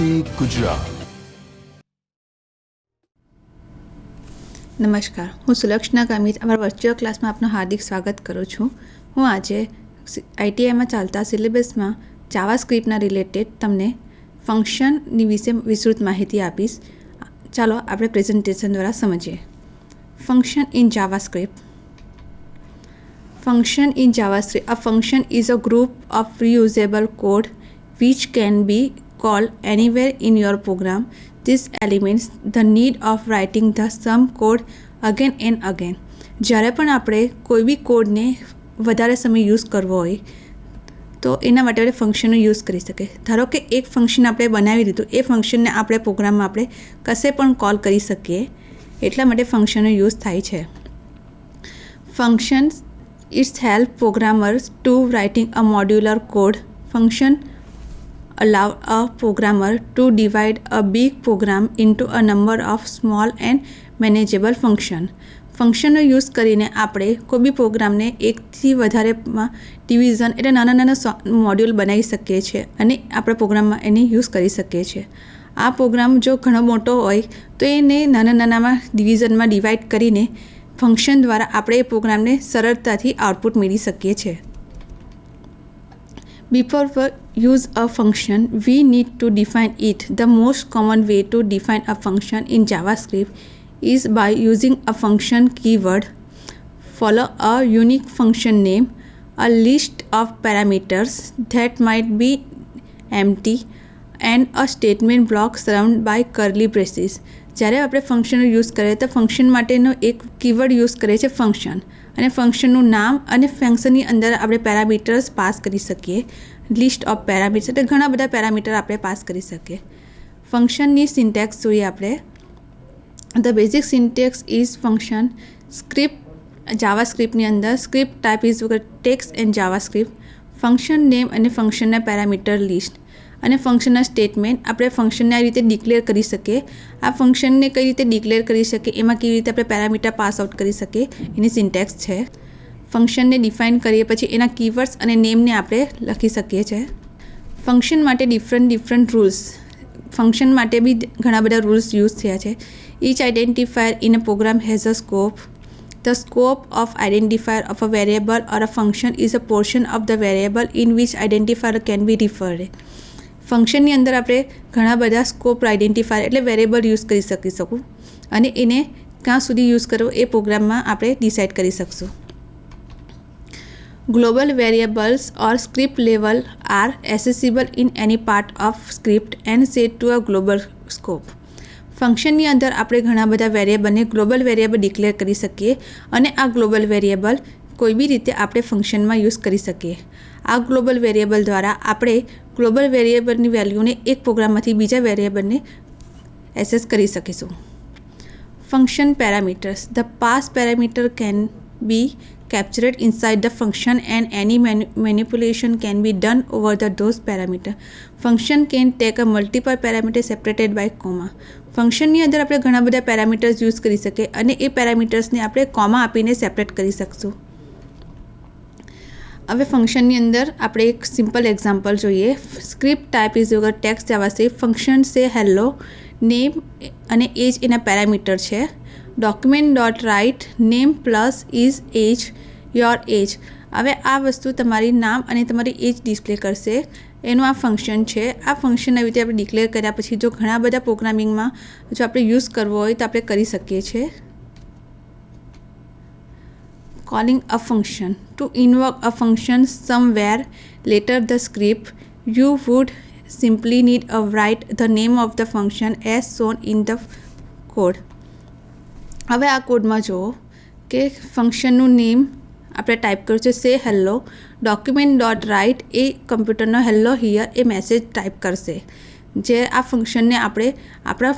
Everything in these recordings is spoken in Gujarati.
ગુજરાતી ગુજરાત. નમસ્કાર, હું સુલક્ષણા ગામિત અમારા વર્ચ્યુઅલ ક્લાસમાં આપનું હાર્દિક સ્વાગત કરું છું. હું આજે આઈટીઆઈમાં ચાલતા સિલેબસમાં જાવાસ્ક્રિપ્ટના રિલેટેડ તમને ફંક્શનની વિશે વિસ્તૃત માહિતી આપીશ. ચાલો આપણે પ્રેઝન્ટેશન દ્વારા સમજીએ. Function in JavaScript. Function in JavaScript. A function is a group of reusable code which can be called anywhere in your program. This eliminates the need of writing the same code again and again. જ્યારે પણ આપણે કોઈ બી કોડને વધારે સમય યુઝ કરવો હોય તો એના માટે આપણે ફંક્શનનો યુઝ કરી શકીએ. ધારો કે એક ફંક્શન આપણે બનાવી દીધું, એ ફંક્શનને આપણે પ્રોગ્રામમાં આપણે કશે પણ કોલ કરી શકીએ, એટલા માટે ફંક્શનનો યુઝ થાય છે. Functions It helps programmers to writing a modular code. Function allow a programmer to divide a big program into a number of small and manageable function. ફંક્શનનો યુઝ કરીને આપણે કોઈ બી પ્રોગ્રામને એકથી વધારેમાં ડિવિઝન એટલે નાના નાના મોડ્યુલ બનાવી શકીએ છીએ અને આપણા પ્રોગ્રામમાં એને યુઝ કરી શકીએ છીએ. આ પ્રોગ્રામ જો ઘણો મોટો હોય તો એને નાના નાનામાં ડિવિઝનમાં ડિવાઈડ કરીને ફંક્શન દ્વારા આપણે એ પ્રોગ્રામને સરળતાથી આઉટપુટ મેળવી શકીએ છીએ. Before we use a function, we need to define it. The most common way to define a function in JavaScript is by using a function keyword, follow a unique function name, a list of parameters that might be empty, and a statement block surrounded by curly braces. જ્યારે આપણે ફંક્શનનો યુઝ કરીએ તો ફંક્શન માટેનો એક કીવર્ડ યુઝ કરે છે ફંક્શન, અને ફંક્શનનું નામ અને ફંક્શનની અંદર આપણે પેરામીટર્સ પાસ કરી શકીએ. લિસ્ટ ઓફ પેરામીટર્સ એટલે ઘણા બધા પેરામીટર આપણે પાસ કરી શકીએ. ફંક્શનની સિન્ટેક્સ જોઈએ આપણે. The basic syntax is function script. જાવાસ્ક્રિપ્ટની અંદર script type is text and JavaScript. Function name અને ફંક્શનના પેરામીટર લિસ્ટ અને ફંક્શનના સ્ટેટમેન્ટ. આપણે ફંક્શનને આ રીતે ડિક્લેર કરી શકીએ. આ ફંક્શનને કઈ રીતે ડિક્લેર કરી શકીએ, એમાં કેવી રીતે આપણે પેરામીટર પાસ આઉટ કરી શકીએ, એની સિન્ટેક્સ છે. ફંક્શનને ડિફાઇન કરીએ પછી એના કીવર્ડ્સ અને નેમને આપણે લખી શકીએ છીએ. ફંક્શન માટે ડિફરન્ટ રૂલ્સ. ફંક્શન માટે બી ઘણા બધા રૂલ્સ યુઝ થયા છે. Each identifier in a program has a scope. The scope of identifier of a variable or a function is a portion of the variable in which identifier can be referred. ફંક્શનની અંદર આપણે ઘણા બધા સ્કોપ આઇડેન્ટિફાયર એટલે વેરિયેબલ યુઝ કરી શકીશું અને એને ક્યાં સુધી યુઝ કરવો એ પ્રોગ્રામમાં આપણે ડિસાઇડ કરી શકશું. Global variables or script level are accessible in any part of script and set to a global scope. ફંક્શનની અંદર આપણે ઘણા બધા વેરિયેબલને ગ્લોબલ વેરિયેબલ ડિક્લેર કરી શકીએ અને આ ગ્લોબલ વેરિયેબલ કોઈ બી રીતે આપણે ફંક્શનમાં યુઝ કરી શકીએ. આ ગ્લોબલ વેરિયેબલ દ્વારા આપણે ગ્લોબલ વેરિયેબલની વેલ્યુને એક પ્રોગ્રામમાંથી બીજા વેરિયેબલને એક્સેસ કરી શકીશું. Function parameters. The pass parameter can be captured inside the function and any manipulation can be done over those parameters. Function can take a multiple parameters separated by comma. ફંક્શનની અંદર આપણે ઘણા બધા પેરામીટર્સ યુઝ કરી શકીએ અને એ પેરામીટર્સને આપણે કોમા આપીને સેપરેટ કરી શકશું. હવે ફંક્શનની અંદર આપણે એક સિમ્પલ એક્ઝામ્પલ જોઈએ. Script type is your text JavaScript. Function say hello, name અને એજ એના પેરામીટર છે. Document dot write name plus is age your age. હવે આ વસ્તુ તમારી નામ અને તમારી એજ ડિસ્પ્લે કરશે, એનું આ ફંક્શન છે. આ ફંક્શન આવી રીતે આપણે ડિક્લેર કર્યા પછી જો ઘણા બધા પ્રોગ્રામિંગમાં જો આપણે યુઝ કરવો હોય તો આપણે કરી શકીએ છીએ. Calling a function. To invoke a function somewhere later the script, you would simply need to write the name of the function as shown in the code. હવે આ કોડમાં જુઓ કે ફંક્શનનું નેમ આપણે ટાઈપ કર્યું છે say hello. Document dot write એ કમ્પ્યુટરનો હેલો હિયર એ મેસેજ ટાઈપ કરશે, જે આ ફંક્શનને આપણે આપણા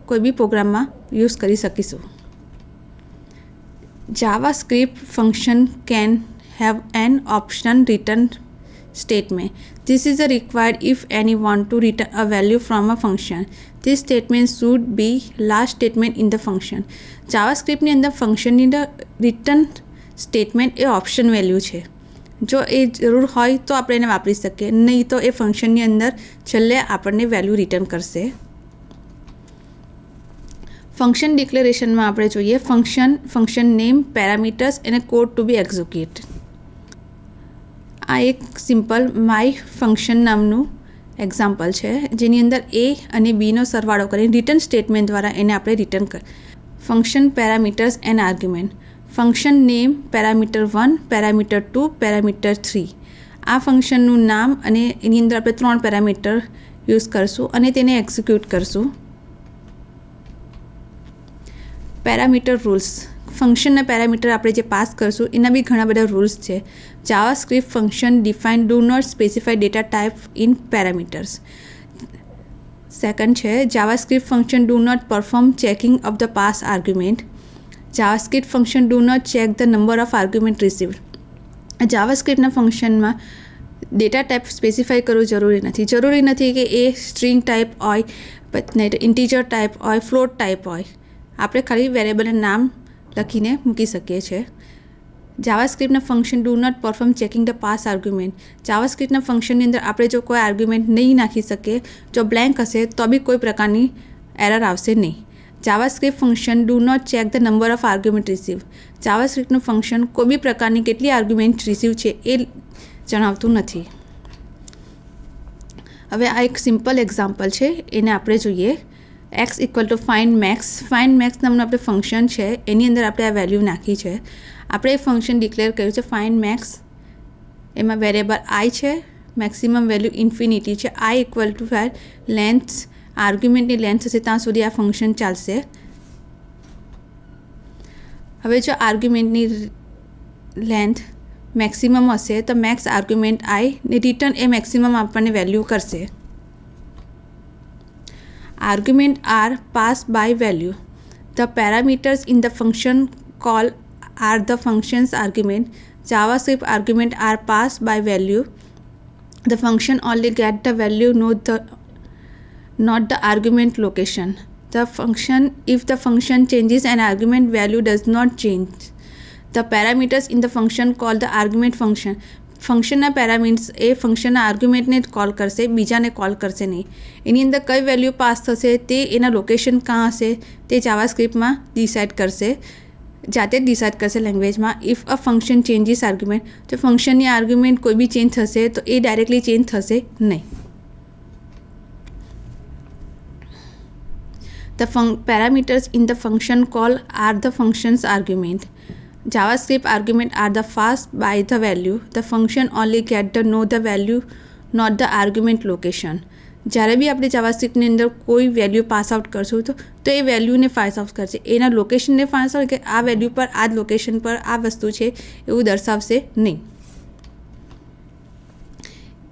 કોઈ બી પ્રોગ્રામમાં યુઝ કરી શકીશું. JavaScript function can have an optional return statement. This is required if any want to return a value from a function. This statement should be last statement in the function. JavaScript ની અંદર ફંક્શનની અંદર રિટર્ન સ્ટેટમેન્ટ એ ઓપ્શન વેલ્યુ છે. જો એ જરૂર હોય તો આપણે એને વાપરી શકીએ, નહીં તો એ ફંક્શનની અંદર છેલ્લે આપણને વેલ્યુ રિટર્ન કરશે. ફંક્શન ડિક્લેરેશનમાં આપણે જોઈએ ફંક્શન નેમ, પેરામીટર્સ અને કોડ ટુ બી એક્ઝિક્યુટ. આ એક સિમ્પલ માય ફંક્શન નામનું એક્ઝામ્પલ છે, જેની અંદર એ અને બીનો સરવાળો કરીને રિટર્ન સ્ટેટમેન્ટ દ્વારા એને આપણે રિટર્ન કર. Function parameters and argument. Function name parameter 1, parameter 2, parameter 3. આ ફંક્શનનું નામ અને એની અંદર આપણે 3 પેરામીટર યુઝ કરશું અને તેને એક્ઝિક્યુટ કરશું. Parameter rules. ફંક્શનના પેરામીટર આપણે જે પાસ કરશું એના બી ઘણા બધા રૂલ્સ છે. JavaScript function define do not specify data type in parameters. Second છે JavaScript function do not perform checking of the pass argument. JavaScript function do not check the number of argument received. જાવાસ્ક્રિપ્ટના ફંક્શનમાં ડેટા ટાઈપ સ્પેસિફાઈ કરવું જરૂરી નથી કે એ સ્ટ્રિંગ ટાઈપ હોય, નહીં તો ઇન્ટીજર ટાઈપ હોય, ફ્લોટ ટાઈપ હોય. આપણે ખાલી વેરિયેબલનું નામ લખીને મૂકી શકીએ છીએ. જાવાસ્ક્રિપ્ટના function do not perform checking the pass argument. જાવાસ્ક્રિપ્ટના ફંક્શનની અંદર આપણે જો કોઈ આર્ગ્યુમેન્ટ નહીં નાખી શકીએ, જો બ્લેન્ક હશે તો બી કોઈ પ્રકારની એરર આવશે નહીં. જાવાસ્ક્રિપ્ટ function do not check the number of argument receive. જાવાસ્ક્રિપ્ટનું ફંક્શન કોઈ બી પ્રકારની કેટલી આર્ગ્યુમેન્ટ રિસીવ છે એ જણાવતું નથી. હવે આ એક સિમ્પલ એક્ઝામ્પલ છે, એને આપણે જોઈએ. x equal to find max. Find max નામનું આપણે ફંક્શન છે, એની અંદર આપણે આ વેલ્યુ નાખી છે. આપણે એ ફંક્શન ડિક્લેર કર્યું છે ફાઇન્ડ મેક્સ. એમાં વેરિયેબલ આઈ છે, મેક્સિમમ વેલ્યુ ઇન્ફિનિટી છે. આઈ ઇક્વલ ટુ લેન્થ, આર્ગ્યુમેન્ટની લેન્થ હશે ત્યાં સુધી આ ફંક્શન ચાલશે. હવે જો આર્ગ્યુમેન્ટની લેન્થ મેક્સિમમ હશે તો મેક્સ આર્ગ્યુમેન્ટ આઈ ને રિટર્ન એ મેક્સિમમ આપણને વેલ્યુ કરશે. Argument are passed by value. The parameters in the function call are the function's argument. JavaScript argument are passed by value. The function only get the value, not the argument location. If the function changes an argument, value does not change. The parameters in the function call the argument function. ફંક્શનના પેરામીટર્સ એ ફંક્શનના આર્ગ્યુમેન્ટને જ કોલ કરશે, બીજાને કોલ કરશે નહીં. એની અંદર કઈ વેલ્યુ પાસ થશે તે એના લોકેશન ક્યાં હશે તે જાવાસ્ક્રિપ્ટમાં ડિસાઇડ કરશે, જાતે જ ડિસાઇડ કરશે લેંગ્વેજમાં. If a function changes argument, તો ફંક્શનની આર્ગ્યુમેન્ટ કોઈ બી ચેન્જ થશે તો એ ડાયરેક્ટલી ચેન્જ થશે નહીં. The parameters in the function call are the function's argument. JavaScript argument are the passed by the value. The function only get the know the value, not the argument location. જ્યારે બી આપણે જાવાસ્ક્રિપ્ટની અંદર કોઈ વેલ્યુ પાસ આઉટ કરશું તો એ વેલ્યુને પાસ આઉટ કરશે, એના લોકેશનને પાસ આઉટ કે આ વેલ્યુ પર આ જ લોકેશન પર આ વસ્તુ છે એવું દર્શાવશે નહીં.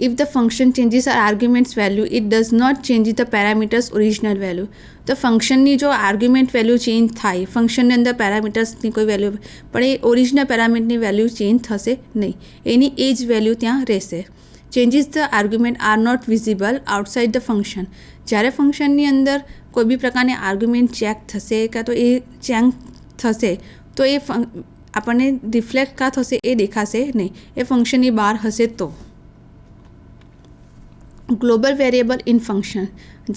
If the function changes our argument's value, it does not change the parameter's original value. તો ફંક્શનની જો આર્ગ્યુમેન્ટ વેલ્યુ ચેન્જ થાય, ફંક્શનની અંદર પેરામીટર્સની કોઈ વેલ્યુ પણ એ ઓરિજિનલ પેરામીટરની વેલ્યુ ચેન્જ થશે નહીં, એની એ જ વેલ્યુ ત્યાં રહેશે. Changes the argument are not visible outside the function. જ્યારે ફંક્શનની અંદર કોઈ બી પ્રકારની આર્ગ્યુમેન્ટ ચેક થશે કાં તો એ ચેક થશે તો એ આપણને રિફ્લેક્ટ કાં થશે એ દેખાશે નહીં, એ ફંક્શનની બહાર હશે તો. Global variable in function.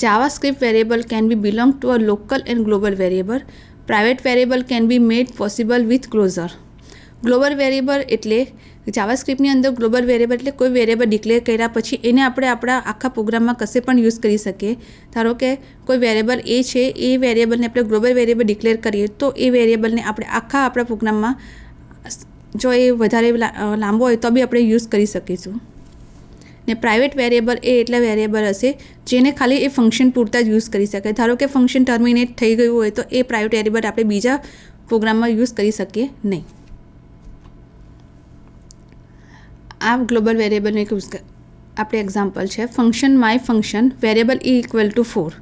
JavaScript variable can be belong to a local and global variable. Private variable can be made possible with closure. Global variable એટલે જાવાસ્ક્રિપ્ટની અંદર ગ્લોબલ વેરિયેબલ એટલે કોઈ વેરિયેબલ ડિક્લેર કર્યા પછી એને આપણે આપણા આખા પ્રોગ્રામમાં કશે પણ યુઝ કરી શકીએ. ધારો કે કોઈ વેરિયેબલ એ છે, એ વેરિયેબલને આપણે ગ્લોબલ વેરિયેબલ ડિક્લેર કરીએ તો એ વેરિયેબલને આપણે આખા આપણા પ્રોગ્રામમાં જો એ વધારે લાંબો હોય તો બી આપણે યુઝ કરી શકીશું. ને પ્રાઇવેટ વેરિયેબલ એ એટલા વેરિયેબલ હશે જેને ખાલી એ ફંક્શન પૂરતા જ યુઝ કરી શકે. ધારો કે ફંક્શન ટર્મિનેટ થઈ ગયું હોય તો એ પ્રાઇવેટ વેરિયેબલ આપણે બીજા પ્રોગ્રામમાં યુઝ કરી શકીએ નહીં. આ ગ્લોબલ વેરિયેબલનું એક આપણે એક્ઝામ્પલ છે. Function my function variable a equal to 4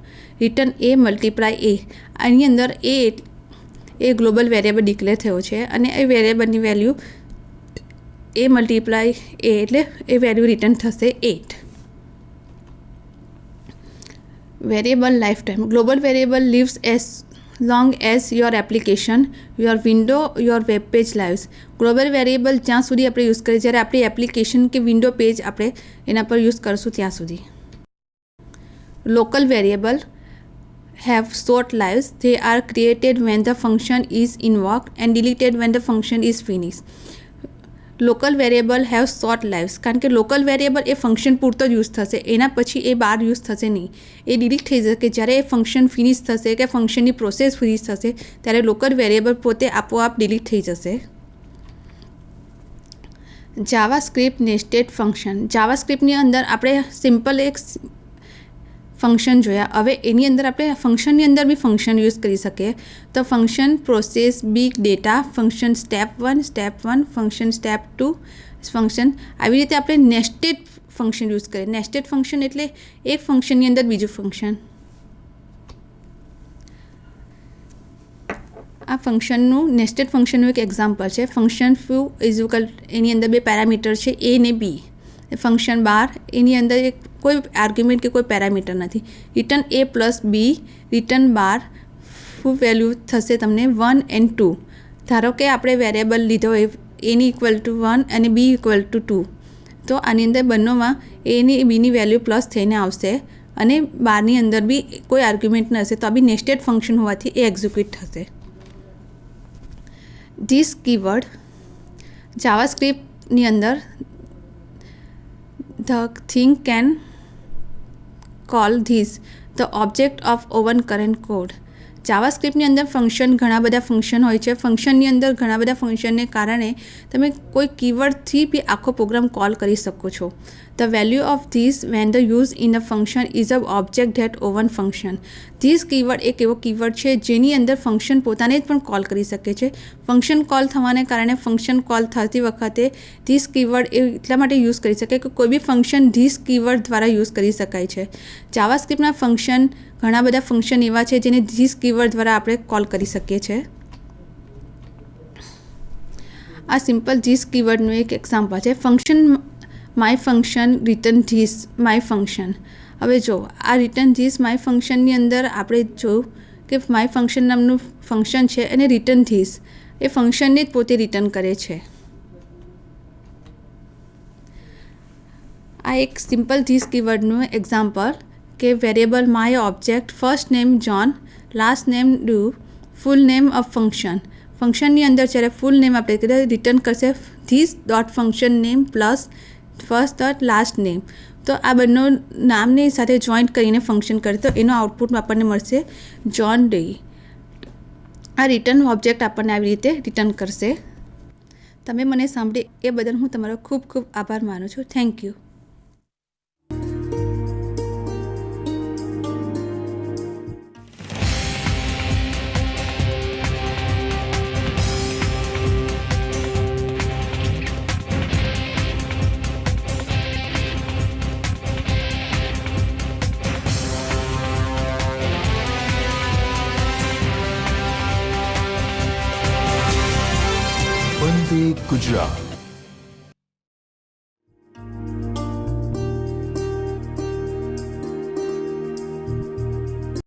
return a multiply a. આની અંદર એ ગ્લોબલ વેરિયેબલ ડિક્લેર થયો છે અને એ વેરિયેબલની વેલ્યુ એ મલ્ટીપ્લાય એ એટલે એ વેલ્યુ રિટર્ન થશે 8. Variable life time. Global variable leaves as long as your application, your window, your web page lives. Global variable જ્યાં સુધી આપણે યુઝ કરીએ, જ્યારે આપણી એપ્લિકેશન કે વિન્ડો પેજ આપણે એના પર યુઝ કરશું ત્યાં સુધી. Local variable have short lives. They are created when the function is invoked and deleted when the function is finished. Local variable have short lives, કારણ કે લોકલ વેરિયેબલ એ ફંક્શન પૂરતો જ યુઝ થશે, એના પછી એ બહાર યુઝ થશે નહીં, એ ડિલીટ થઈ જશે. જ્યારે એ ફંક્શન ફિનિશ થશે કે ફંક્શનની પ્રોસેસ ફિનિશ થશે ત્યારે લોકલ વેરિયેબલ પોતે આપોઆપ ડિલીટ થઈ જશે. JavaScript nested function. જાવાસ્ક્રિપ્ટની અંદર આપણે સિમ્પલ એક ફંક્શન જોયા. હવે એની અંદર આપણે ફંક્શનની અંદર બી ફંક્શન યુઝ કરી શકીએ. તો function process big data, function step 1, function step 2, function આવી રીતે આપણે નેસ્ટેડ ફંક્શન યુઝ કરીએ. નેસ્ટેડ ફંક્શન એટલે એક ફંક્શનની અંદર બીજું ફંક્શન. આ ફંક્શનનું નેસ્ટેડ ફંક્શનનું એક એક્ઝામ્પલ છે. ફંક્શન ફ્યુ ઇઝ ઇક્વલ, એની અંદર બે પેરામીટર છે એ ને બી. ફંક્શન બાર, એની અંદર એક કોઈ આર્ગ્યુમેન્ટ કે કોઈ પેરામીટર નથી. રિટર્ન એ પ્લસ બી, રિટર્ન બાર શું વેલ્યુ થશે તમને 1 and 2. ધારો કે આપણે વેરિયેબલ લીધો હોય એની ઇક્વલ ટુ 1 અને બી ઇક્વલ ટુ 2, તો આની અંદર બંનેમાં એની બીની વેલ્યુ પ્લસ થઈને આવશે અને બારની અંદર બી કોઈ આર્ગ્યુમેન્ટ ન હશે તો બી નેસ્ટેડ ફંક્શન હોવાથી એ એક્ઝિક્યુટ થશે. ધીસ કીવર્ડ જાવાસ્ક્રિપ્ટની અંદર the thing can call this the object of open current code. જાવાસ્ક્રિપ્ટની અંદર ફંક્શન, ઘણા બધા ફંક્શન હોય છે. ફંક્શનની અંદર ઘણા બધા ફંક્શનને કારણે તમે કોઈ કીવર્ડથી બી આખો પ્રોગ્રામ કોલ કરી શકો છો. The value of this when the use in a function is a object that open function. This keyword એક એવો કીવર્ડ છે જેની અંદર ફંક્શન પોતાને જ પણ કોલ કરી શકે છે. ફંક્શન કોલ થવાને કારણે ફંક્શન કોલ થતી વખતે ધીસ કીવર્ડ એ એટલા માટે યુઝ કરી શકે કે કોઈ બી ફંક્શન ધીસ કીવર્ડ દ્વારા યુઝ કરી શકાય છે. જાવાસ્ક્રિપ્ટના ફંક્શન, ઘણા બધા ફંક્શન એવા છે જેને ધીસ કીવર્ડ દ્વારા આપણે કોલ કરી શકીએ છીએ. આ સિમ્પલ ધીસ કીવર્ડનું એક એક્ઝામ્પલ છે. Function my function return this my function. હવે જો આ રિટર્ન ધીસ માય ફંક્શનની અંદર આપણે જોયું કે માય ફંક્શન નામનું ફંક્શન છે અને રિટર્ન ધીસ એ ફંક્શનને જ પોતે રિટર્ન કરે છે. આ એક સિમ્પલ ધીસ કીવર્ડનું એક્ઝામ્પલ કે variable my object first name John, last name Doe, full name of function. ફંક્શનની અંદર જ્યારે ફૂલ નેમ આપણે રિટર્ન કરશે this dot function name plus first dot last name. તો આ બંને નામની સાથે જોઈન્ટ કરીને ફંક્શન કરે તો એનો આઉટપુટ આપણને મળશે જોન ડે. આ રિટર્ન ઓબ્જેક્ટ આપણને આવી રીતે રિટર્ન કરશે. તમે મને સાંભળી એ બદલ હું તમારો ખૂબ ખૂબ આભાર માનું છું. Thank you. વંદે ગુજરાત.